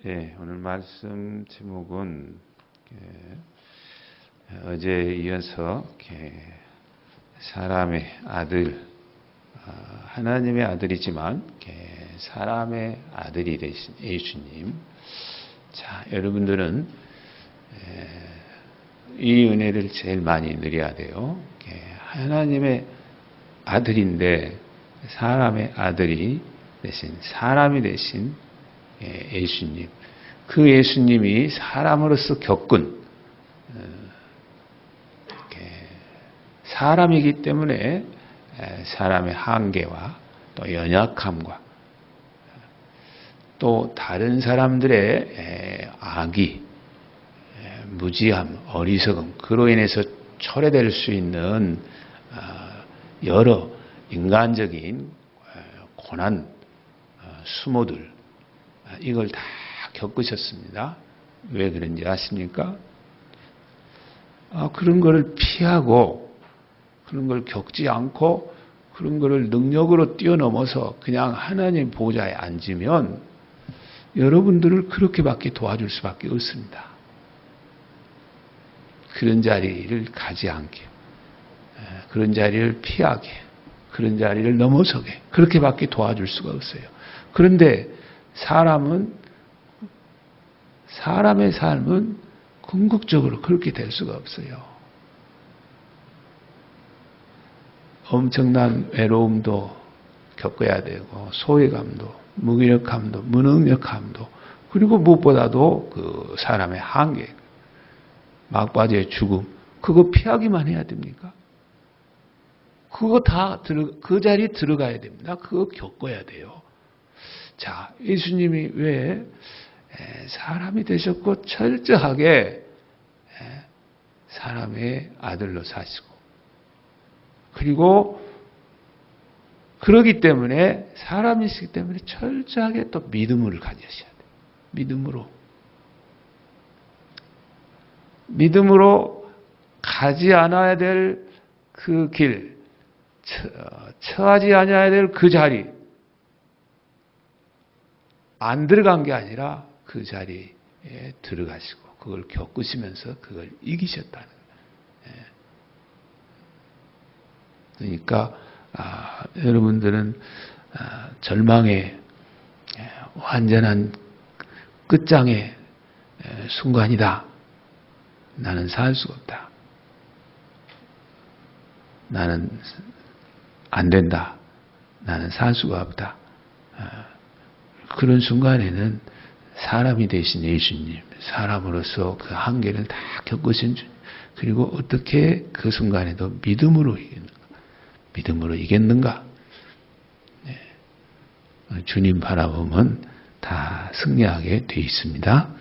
예, 오늘 말씀 제목은 어제에 이어서 사람의 아들, 하나님의 아들이지만 사람의 아들이 되신 예수님. 자, 여러분들은 이 은혜를 제일 많이 누려야 돼요. 하나님의 아들인데 사람의 아들이 대신 사람이 되신 예수님. 그 예수님이 사람으로서 겪은 사람이기 때문에 사람의 한계와 또 연약함과 또 다른 사람들의 악의, 무지함, 어리석음, 그로 인해서 초래될 수 있는 여러 인간적인 고난, 수모들, 이걸 다 겪으셨습니다. 왜 그런지 아십니까? 그런 거를 피하고 그런 걸 겪지 않고 그런 거를 능력으로 뛰어넘어서 그냥 하나님 보좌에 앉으면 여러분들을 그렇게밖에 도와줄 수밖에 없습니다. 그런 자리를 가지 않게, 그런 자리를 피하게, 그런 자리를 넘어서게, 그렇게밖에 도와줄 수가 없어요. 그런데 사람의 삶은 궁극적으로 그렇게 될 수가 없어요. 엄청난 외로움도 겪어야 되고, 소외감도, 무기력함도, 무능력함도, 그리고 무엇보다도 그 사람의 한계, 막바지의 죽음, 그거 피하기만 해야 됩니까? 그거 그 자리에 들어가야 됩니다. 그거 겪어야 돼요. 자, 예수님이 왜 사람이 되셨고 철저하게 사람의 아들로 사시고, 그리고 그러기 때문에 사람이시기 때문에 철저하게 또 믿음을 가지셔야 돼요. 믿음으로 가지 않아야 될 그 길, 처하지 않아야 될 그 자리, 안 들어간 게 아니라 그 자리에 들어가시고 그걸 겪으시면서 그걸 이기셨다는 거예요. 그러니까 여러분들은 절망의 완전한 끝장의 순간이다. 나는 살 수가 없다. 나는 안 된다. 나는 살 수가 없다. 그런 순간에는 사람이 되신 예수님, 사람으로서 그 한계를 다 겪으신 주님, 그리고 어떻게 그 순간에도 믿음으로 이겼는가? 주님 바라보면 다 승리하게 되어 있습니다.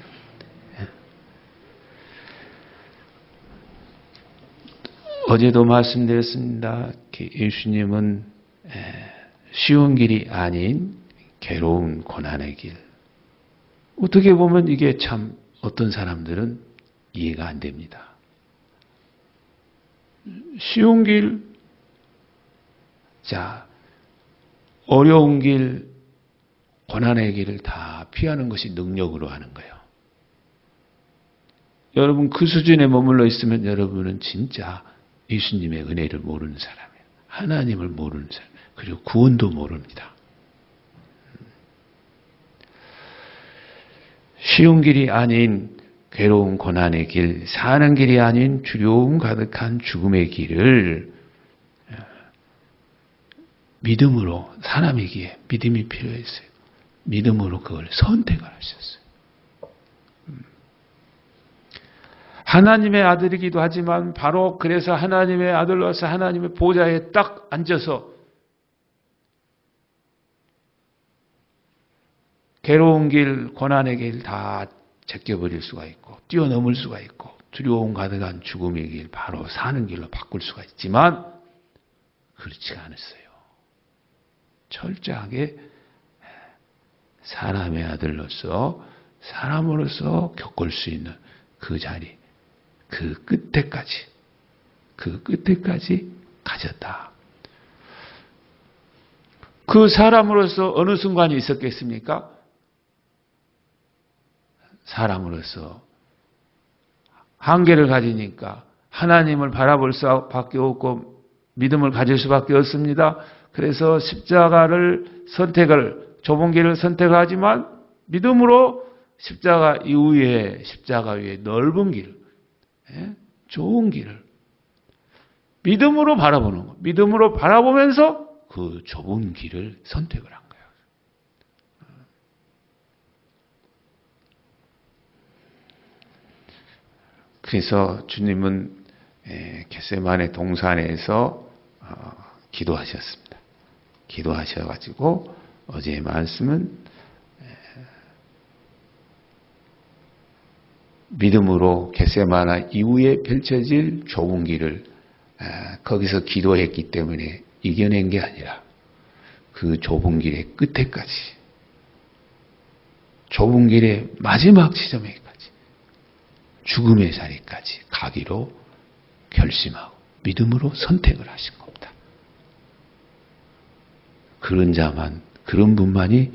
어제도 말씀드렸습니다. 예수님은 쉬운 길이 아닌 괴로운 고난의 길. 어떻게 보면 이게 참 어떤 사람들은 이해가 안 됩니다. 쉬운 길, 자, 어려운 길, 고난의 길을 다 피하는 것이 능력으로 하는 거예요. 여러분 그 수준에 머물러 있으면 여러분은 진짜 예수님의 은혜를 모르는 사람이에요. 하나님을 모르는 사람, 그리고 구원도 모릅니다. 쉬운 길이 아닌 괴로운 고난의 길, 사는 길이 아닌 두려움 가득한 죽음의 길을 믿음으로, 사람이기에 믿음이 필요했어요. 믿음으로 그걸 선택을 하셨어요. 하나님의 아들이기도 하지만 바로 그래서 하나님의 아들로서 하나님의 보좌에 딱 앉아서 괴로운 길, 고난의 길 다 제껴버릴 수가 있고 뛰어넘을 수가 있고 두려움 가득한 죽음의 길, 바로 사는 길로 바꿀 수가 있지만 그렇지가 않았어요. 철저하게 사람의 아들로서 사람으로서 겪을 수 있는 그 자리, 그 끝에까지 가졌다. 그 사람으로서 어느 순간이 있었겠습니까? 사람으로서 한계를 가지니까 하나님을 바라볼 수밖에 없고 믿음을 가질 수밖에 없습니다. 그래서 십자가를 좁은 길을 선택하지만 믿음으로 십자가 위에 넓은 길, 좋은 길을 믿음으로 바라보는 거. 믿음으로 바라보면서 그 좁은 길을 선택을 한 거예요. 그래서 주님은 겟세마네 동산에서 기도하셨습니다. 기도하셔가지고 어제의 말씀은 믿음으로 겟세마네 이후에 펼쳐질 좁은 길을 거기서 기도했기 때문에 이겨낸 게 아니라 그 좁은 길의 끝에까지, 좁은 길의 마지막 지점에까지, 죽음의 자리까지 가기로 결심하고 믿음으로 선택을 하신 겁니다. 그런 분만이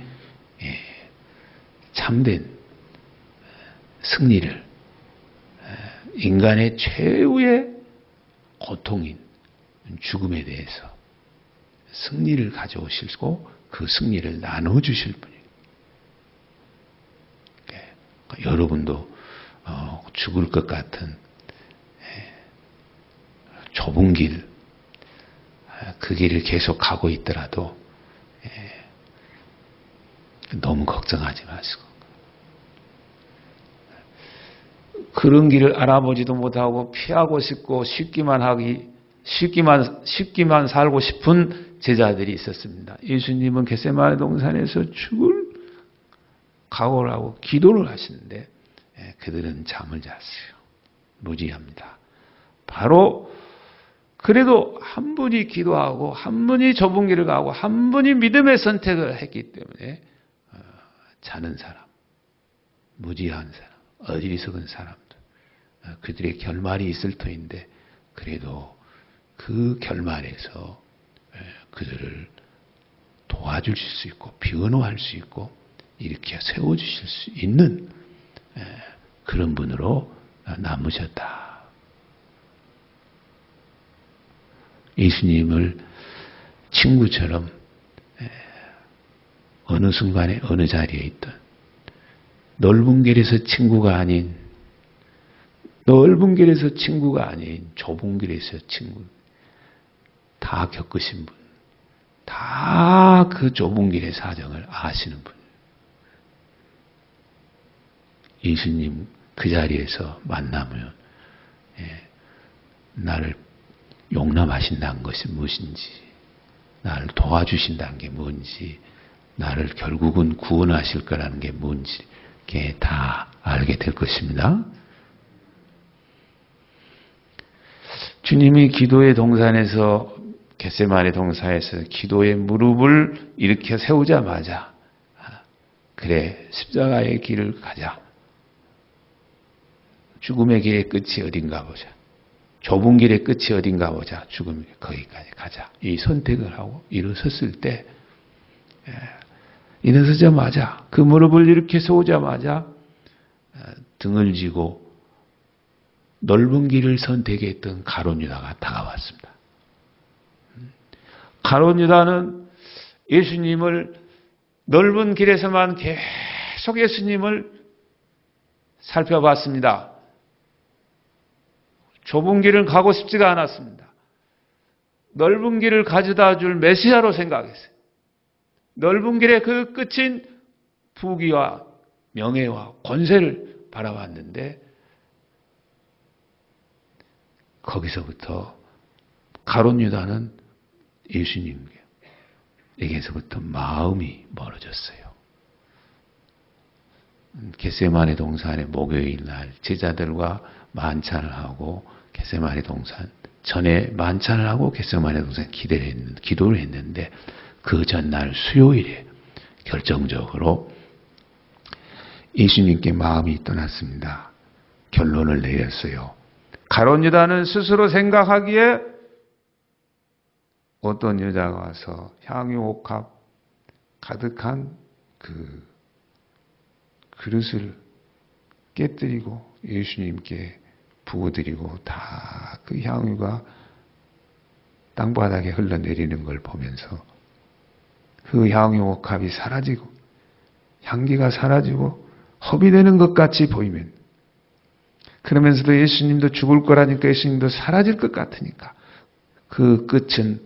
참된 승리를, 인간의 최후의 고통인 죽음에 대해서 승리를 가져오시고 그 승리를 나눠주실 분이에요. 여러분도 죽을 것 같은 좁은 길, 그 길을 계속 가고 있더라도 너무 걱정하지 마시고, 그런 길을 알아보지도 못하고 피하고 싶고 쉽기만 살고 싶은 제자들이 있었습니다. 예수님은 겟세마네 동산에서 죽을 각오를 하고 기도를 하시는데 그들은 잠을 잤어요. 무지합니다. 바로 그래도 한 분이 기도하고 한 분이 좁은 길을 가고 한 분이 믿음의 선택을 했기 때문에 자는 사람, 무지한 사람, 어리석은 사람들, 그들의 결말이 있을 터인데 그래도 그 결말에서 그들을 도와주실 수 있고 변호할 수 있고 일으켜 세워주실 수 있는 그런 분으로 남으셨다. 예수님을 친구처럼 어느 순간에 어느 자리에 있든 넓은 길에서 친구가 아닌 좁은 길에서 친구, 다 겪으신 분, 다 그 좁은 길의 사정을 아시는 분. 예수님 그 자리에서 만나면 나를 용납하신다는 것이 무엇인지, 나를 도와주신다는 게 뭔지, 나를 결국은 구원하실 거라는 게 뭔지 다 알게 될 것입니다. 주님이 기도의 동산에서, 겟세마네 동산에서 기도의 무릎을 일으켜 세우자마자 그래, 십자가의 길을 가자. 죽음의 길의 끝이 어딘가 보자. 좁은 길의 끝이 어딘가 보자. 죽음의 거기까지 가자. 이 선택을 하고 일어섰을 때, 일어서자마자 그 무릎을 이렇게 세우자마자 등을 지고 넓은 길을 선택했던 가룟 유다가 다가왔습니다. 가룟 유다는 예수님을 넓은 길에서만 계속 예수님을 살펴봤습니다. 좁은 길을 가고 싶지가 않았습니다. 넓은 길을 가져다 줄 메시아로 생각했어요. 넓은 길의 그 끝인 부귀와 명예와 권세를 바라봤는데 거기서부터 가룟 유다는 예수님에게서부터 마음이 멀어졌어요. 겟세마네 동산의 목요일 날 제자들과 만찬을 하고 겟세마네 동산 전에 만찬을 하고 겟세마네 동산 기도를 했는데 그 전날 수요일에 결정적으로 예수님께 마음이 떠났습니다. 결론을 내렸어요. 가룟 유다는 스스로 생각하기에 어떤 여자가 와서 향유 옥합 가득한 그 그릇을 깨뜨리고 예수님께 부어드리고 다 그 향유가 땅바닥에 흘러내리는 걸 보면서 그 향유 값이 사라지고 향기가 사라지고 헛이 되는 것 같이 보이면, 그러면서도 예수님도 죽을 거라니까 예수님도 사라질 것 같으니까 그 끝은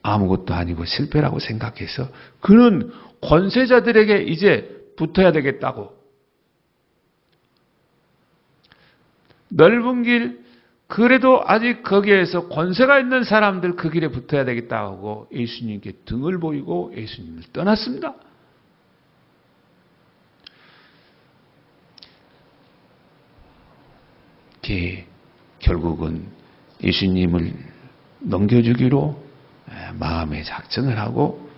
아무것도 아니고 실패라고 생각해서 그는 권세자들에게 이제 붙어야 되겠다고, 넓은 길, 그래도 아직 거기에서 권세가 있는 사람들 그 길에 붙어야 되겠다고 예수님께 등을 보이고 예수님을 떠났습니다. 결국은 예수님을 넘겨주기로 마음의 작정을 하고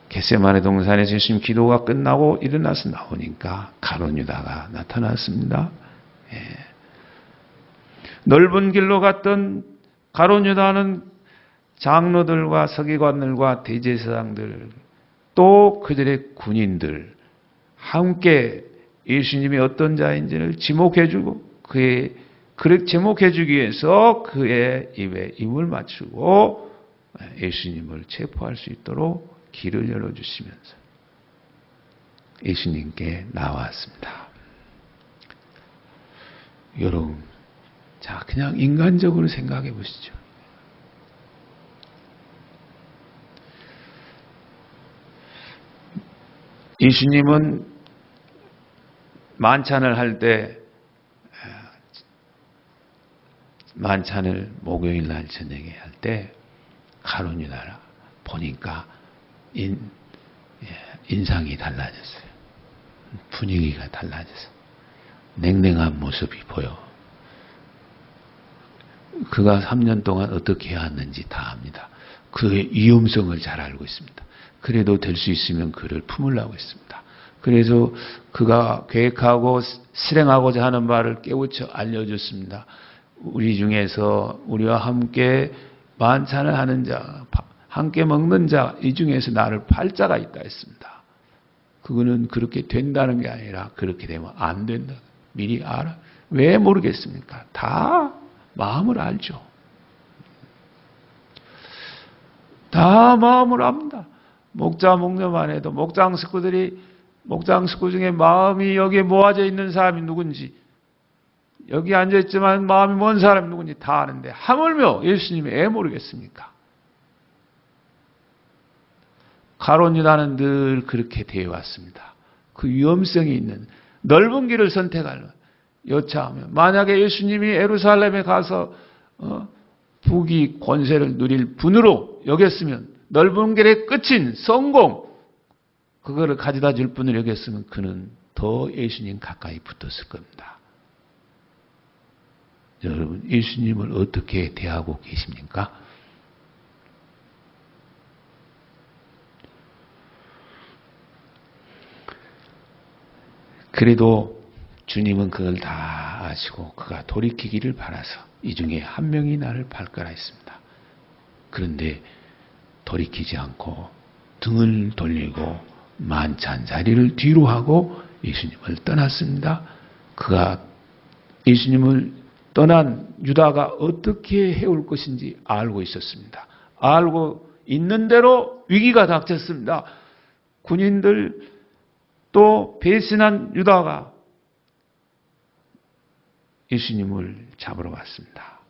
겟세마네 동산에서 예수님 기도가 끝나고 일어나서 나오니까 가룟 유다가 나타났습니다. 넓은 길로 갔던 가룟 유다는 장로들과 서기관들과 대제사장들 또 그들의 군인들 함께 예수님이 어떤 자인지를 지목해주고 그를 제목해주기 위해서 그의 입에 입을 맞추고 예수님을 체포할 수 있도록 길을 열어주시면서 예수님께 나왔습니다. 여러분, 자, 그냥 인간적으로 생각해 보시죠. 예수님은 만찬을 할 때, 만찬을 목요일 날 저녁에 할 때 가룟 유다를 보니까 인상이 달라졌어요. 분위기가 달라졌어요. 냉랭한 모습이 보여. 그가 3년 동안 어떻게 해왔는지 다 압니다. 그의 위험성을 잘 알고 있습니다. 그래도 될 수 있으면 그를 품으려고 했습니다. 그래서 그가 계획하고 실행하고자 하는 바를 깨우쳐 알려줬습니다. 우리 중에서 우리와 함께 만찬을 하는 자, 함께 먹는 자, 이 중에서 나를 팔 자가 있다 했습니다. 그거는 그렇게 된다는 게 아니라 그렇게 되면 안 된다. 미리 알아. 왜 모르겠습니까? 다 마음을 알죠. 다 마음을 압니다. 목자 목녀만 해도 목장 식구 중에 마음이 여기에 모아져 있는 사람이 누군지, 여기 앉아있지만 마음이 먼 사람이 누군지 다 아는데 하물며 예수님이 왜 모르겠습니까? 가룟 유다는 늘 그렇게 되어왔습니다. 그 위험성이 있는 넓은 길을 선택하는, 여차하면 만약에 예수님이 예루살렘에 가서 부귀 권세를 누릴 분으로 여겼으면, 넓은 길의 끝인 성공, 그거를 가져다 줄 분을 여겼으면 그는 더 예수님 가까이 붙었을 겁니다. 여러분, 예수님을 어떻게 대하고 계십니까? 그래도 주님은 그걸 다 아시고 그가 돌이키기를 바라서 이 중에 한 명이 나를 팔거라 했습니다. 그런데 돌이키지 않고 등을 돌리고 만찬 자리를 뒤로 하고 예수님을 떠났습니다. 그가 예수님을 떠난 유다가 어떻게 해올 것인지 알고 있었습니다. 알고 있는 대로 위기가 닥쳤습니다. 군인들 또 배신한 유다가 예수님을 잡으러 왔습니다.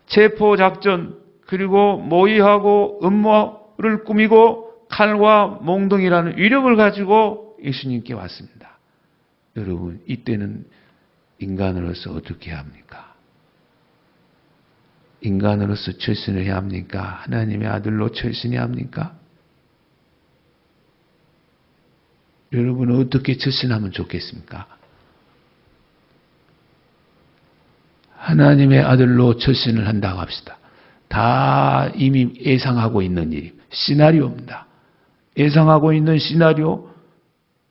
체포작전, 그리고 모의하고 음모를 꾸미고 칼과 몽둥이라는 위력을 가지고 예수님께 왔습니다. 여러분, 이때는 인간으로서 어떻게 해야 합니까? 인간으로서 철신을 해야 합니까? 하나님의 아들로 철신해야 합니까? 여러분은 어떻게 철신하면 좋겠습니까? 하나님의 아들로 철신을 한다고 합시다. 다 이미 예상하고 있는 일, 시나리오입니다. 예상하고 있는 시나리오.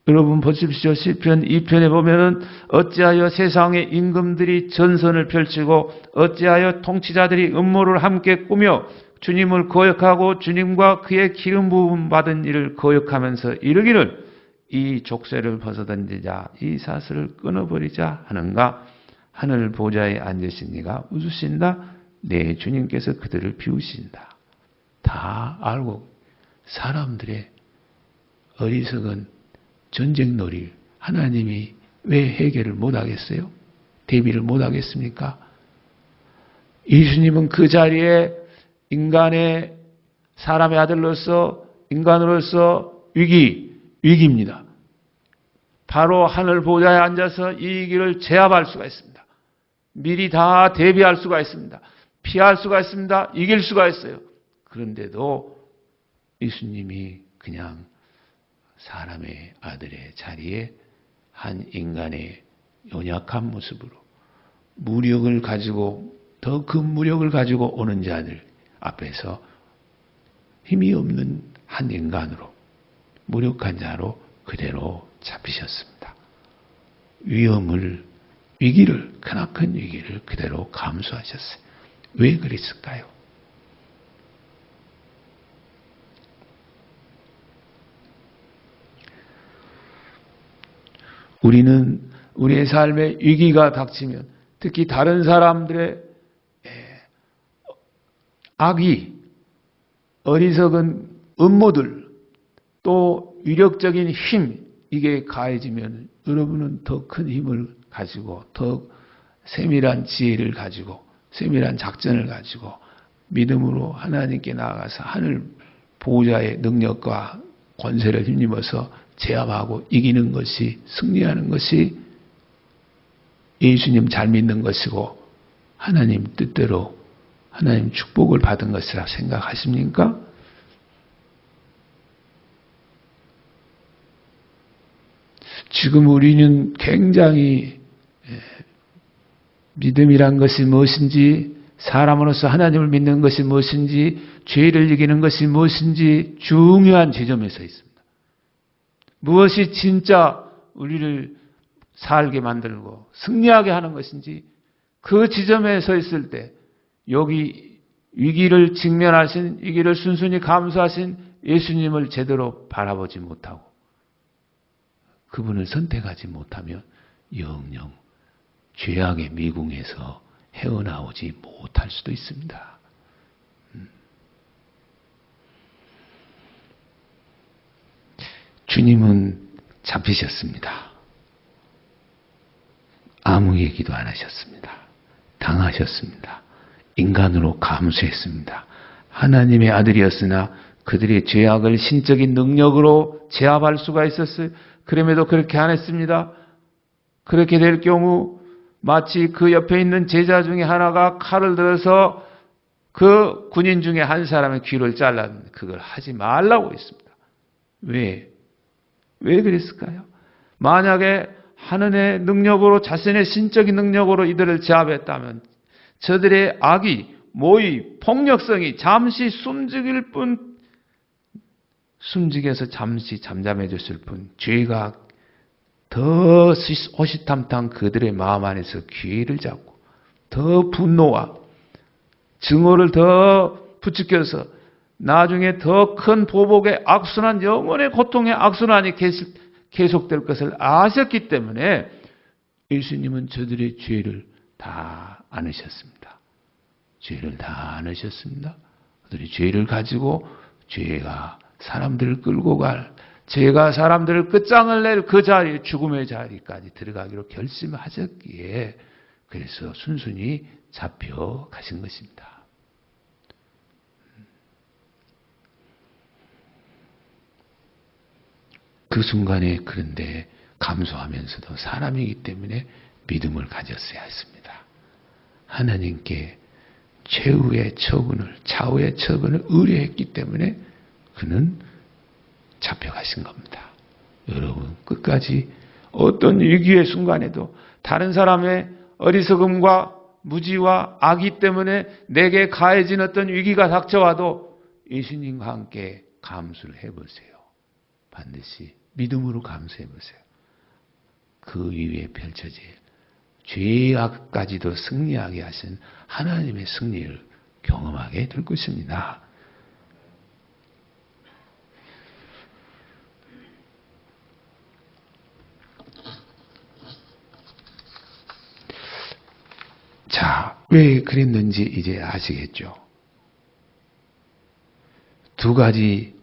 여러분 보십시오. 시편 2편에 보면은 어찌하여 세상의 임금들이 전선을 펼치고 어찌하여 통치자들이 음모를 함께 꾸며 주님을 거역하고 주님과 그의 기름 부음 받은 일을 거역하면서 이르기를 이 족쇄를 벗어던지자, 이 사슬을 끊어버리자 하는가? 하늘 보좌에 앉으신 이가 웃으신다. 내 주님께서 그들을 비우신다. 다 알고 사람들의 어리석은 전쟁놀이 하나님이 왜 해결을 못하겠어요? 대비를 못하겠습니까? 예수님은 그 자리에 인간의 사람의 아들로서 인간으로서 위기입니다. 바로 하늘 보좌에 앉아서 이 위기를 제압할 수가 있습니다. 미리 다 대비할 수가 있습니다. 피할 수가 있습니다. 이길 수가 있어요. 그런데도 예수님이 그냥 사람의 아들의 자리에 한 인간의 연약한 모습으로 무력을 가지고 더 큰 무력을 가지고 오는 자들 앞에서 힘이 없는 한 인간으로 무력한 자로 그대로 잡히셨습니다. 위기를 크나큰 위기를 그대로 감수하셨어요. 왜 그랬을까요? 우리는 우리의 삶에 위기가 닥치면 특히 다른 사람들의 악의, 어리석은 음모들, 또 위력적인 힘, 이게 가해지면 여러분은 더 큰 힘을 가지고 더 세밀한 지혜를 가지고 세밀한 작전을 가지고 믿음으로 하나님께 나아가서 하늘 보호자의 능력과 권세를 힘입어서 제압하고 이기는 것이, 승리하는 것이 예수님 잘 믿는 것이고 하나님 뜻대로 하나님 축복을 받은 것이라 생각하십니까? 지금 우리는 굉장히 믿음이란 것이 무엇인지, 사람으로서 하나님을 믿는 것이 무엇인지, 죄를 이기는 것이 무엇인지 중요한 지점에 서 있습니다. 무엇이 진짜 우리를 살게 만들고 승리하게 하는 것인지 그 지점에 서 있을 때 여기 위기를 직면하신, 위기를 순순히 감수하신 예수님을 제대로 바라보지 못하고 그분을 선택하지 못하면 영영 죄악의 미궁에서 헤어나오지 못할 수도 있습니다. 주님은 잡히셨습니다. 아무 얘기도 안 하셨습니다. 당하셨습니다. 인간으로 감수했습니다. 하나님의 아들이었으나 그들의 죄악을 신적인 능력으로 제압할 수가 있었어요. 그럼에도 그렇게 안 했습니다. 그렇게 될 경우 마치 그 옆에 있는 제자 중에 하나가 칼을 들어서 그 군인 중에 한 사람의 귀를 잘랐는데 그걸 하지 말라고 했습니다. 왜 그랬을까요? 만약에 하늘의 능력으로, 자신의 신적인 능력으로 이들을 제압했다면 저들의 악이, 모의, 폭력성이 잠시 숨죽여서 잠시 잠잠해졌을 뿐 죄가 더 호시탐탐 그들의 마음 안에서 기회를 잡고 더 분노와 증오를 더 부추겨서 나중에 더 큰 보복의 악순환, 영원의 고통의 악순환이 계속될 것을 아셨기 때문에 예수님은 저들의 죄를 다 안으셨습니다. 죄를 다 안으셨습니다. 그들이 죄를 가지고 죄가 사람들을 끌고 죄가 사람들을 끝장을 낼 그 자리, 죽음의 자리까지 들어가기로 결심하셨기에 그래서 순순히 잡혀가신 것입니다. 그 순간에 그런데 감수하면서도 사람이기 때문에 믿음을 가졌어야 했습니다. 하나님께 좌우의 처분을 의뢰했기 때문에 그는 잡혀가신 겁니다. 여러분, 끝까지 어떤 위기의 순간에도 다른 사람의 어리석음과 무지와 악의 때문에 내게 가해진 어떤 위기가 닥쳐와도 예수님과 함께 감수를 해보세요. 반드시 믿음으로 감수해보세요. 그 위에 펼쳐질 죄악까지도 승리하게 하신 하나님의 승리를 경험하게 될 것입니다. 왜 그랬는지 이제 아시겠죠? 두 가지,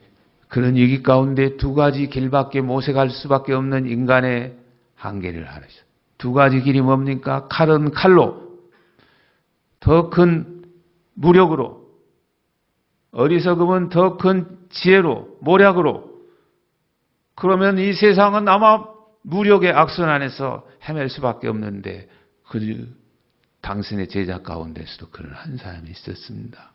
그런 위기 가운데 두 가지 길밖에 모색할 수밖에 없는 인간의 한계를 알으셨어요. 두 가지 길이 뭡니까? 칼은 칼로, 더 큰 무력으로, 어리석음은 더 큰 지혜로, 모략으로. 그러면 이 세상은 아마 무력의 악순 안에서 헤맬 수밖에 없는데, 그 당신의 제자 가운데서도 그런 한 사람이 있었습니다.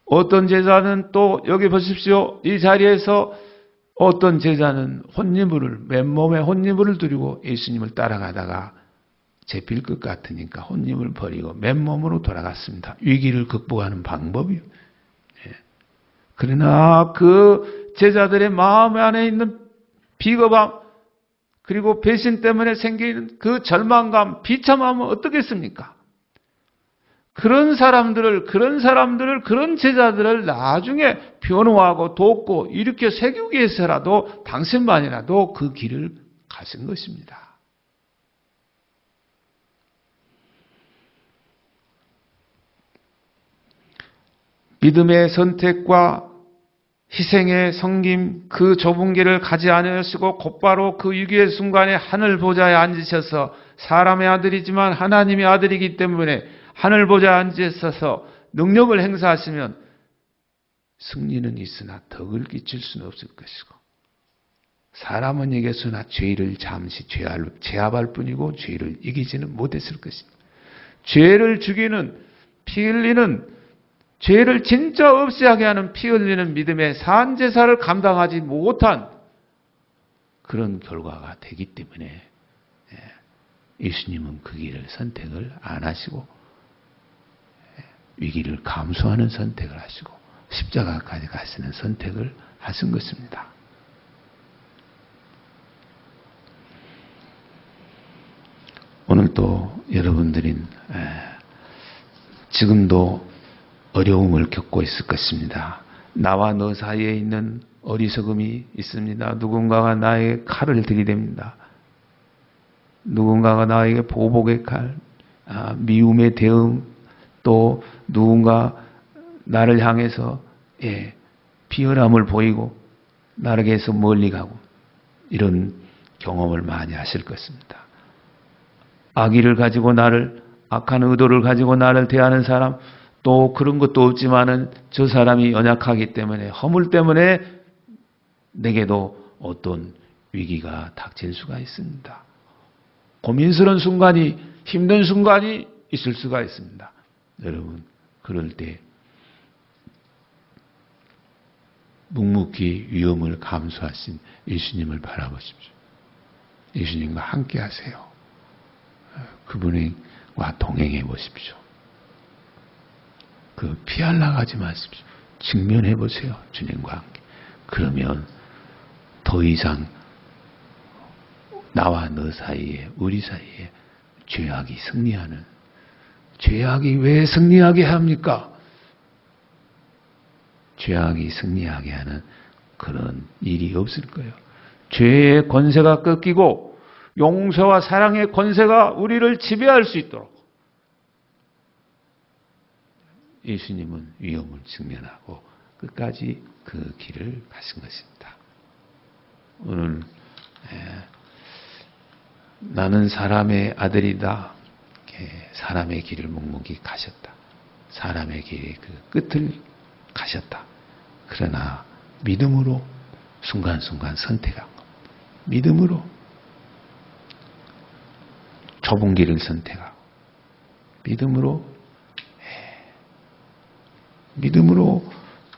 어떤 제자는 또 여기 보십시오. 이 자리에서 어떤 제자는 맨몸에 혼니물을 두르고 예수님을 따라가다가 잡힐 것 같으니까 혼님을 버리고 맨몸으로 돌아갔습니다. 위기를 극복하는 방법이요. 그러나 그 제자들의 마음 안에 있는 비겁함, 그리고 배신 때문에 생기는 그 절망감, 비참함은 어떻겠습니까? 그런 사람들을, 그런 제자들을 나중에 변호하고 돕고 일으켜 세우기 위해서라도 당신만이라도 그 길을 가신 것입니다. 믿음의 선택과 희생의 섬김, 그 좁은 길을 가지 않으시고 곧바로 그 위기의 순간에 하늘 보좌에 앉으셔서, 사람의 아들이지만 하나님의 아들이기 때문에 하늘 보좌에 앉으셔서 능력을 행사하시면 승리는 있으나 덕을 끼칠 수는 없을 것이고, 사람은 이겼으나 죄를 잠시 제압할 뿐이고 죄를 이기지는 못했을 것입니다. 죄를 죽이는, 피 흘리는, 죄를 진짜 없애하게 하는 피 흘리는 믿음의 산제사를 감당하지 못한 그런 결과가 되기 때문에 예수님은 그 길을 선택을 안 하시고 위기를 감수하는 선택을 하시고 십자가까지 가시는 선택을 하신 것입니다. 오늘도 여러분들인 지금도 어려움을 겪고 있을 것입니다. 나와 너 사이에 있는 어리석음이 있습니다. 누군가가 나에게 칼을 들이댑니다. 누군가가 나에게 보복의 칼, 미움의 대응, 또 누군가 나를 향해서 비열함을 보이고 나에게서 멀리 가고, 이런 경험을 많이 하실 것입니다. 악의를 가지고 악한 의도를 가지고 나를 대하는 사람, 또 그런 것도 없지만은 저 사람이 연약하기 때문에, 허물 때문에 내게도 어떤 위기가 닥칠 수가 있습니다. 고민스러운 순간이, 힘든 순간이 있을 수가 있습니다. 여러분, 그럴 때 묵묵히 위험을 감수하신 예수님을 바라보십시오. 예수님과 함께 하세요. 그분과 동행해 보십시오. 피하려고 하지 마십시오. 직면해 보세요. 주님과 함께. 그러면 더 이상 나와 너 사이에, 우리 사이에 죄악이 승리하는, 죄악이 왜 승리하게 합니까? 죄악이 승리하게 하는 그런 일이 없을 거예요. 죄의 권세가 꺾이고 용서와 사랑의 권세가 우리를 지배할 수 있도록 예수님은 위험을 직면하고 끝까지 그 길을 가신 것입니다. 오늘 나는 사람의 아들이다. 사람의 길을 묵묵히 가셨다. 사람의 길의 그 끝을 가셨다. 그러나 믿음으로 순간순간 선택한 것. 믿음으로 좁은 길을 선택하고, 믿음으로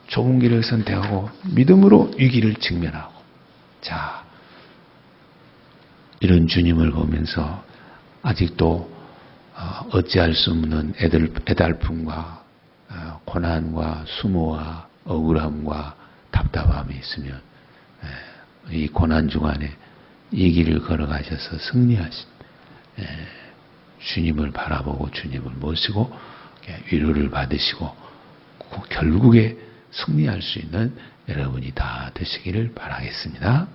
좁은 길을 선택하고, 믿음으로 위기를 직면하고. 자, 이런 주님을 보면서 아직도 어찌할 수 없는 애달픔과 고난과 수모와 억울함과 답답함이 있으면 이 고난 중간에 이 길을 걸어가셔서 승리하신 주님을 바라보고 주님을 모시고 위로를 받으시고 결국에 승리할 수 있는 여러분이 다 되시기를 바라겠습니다.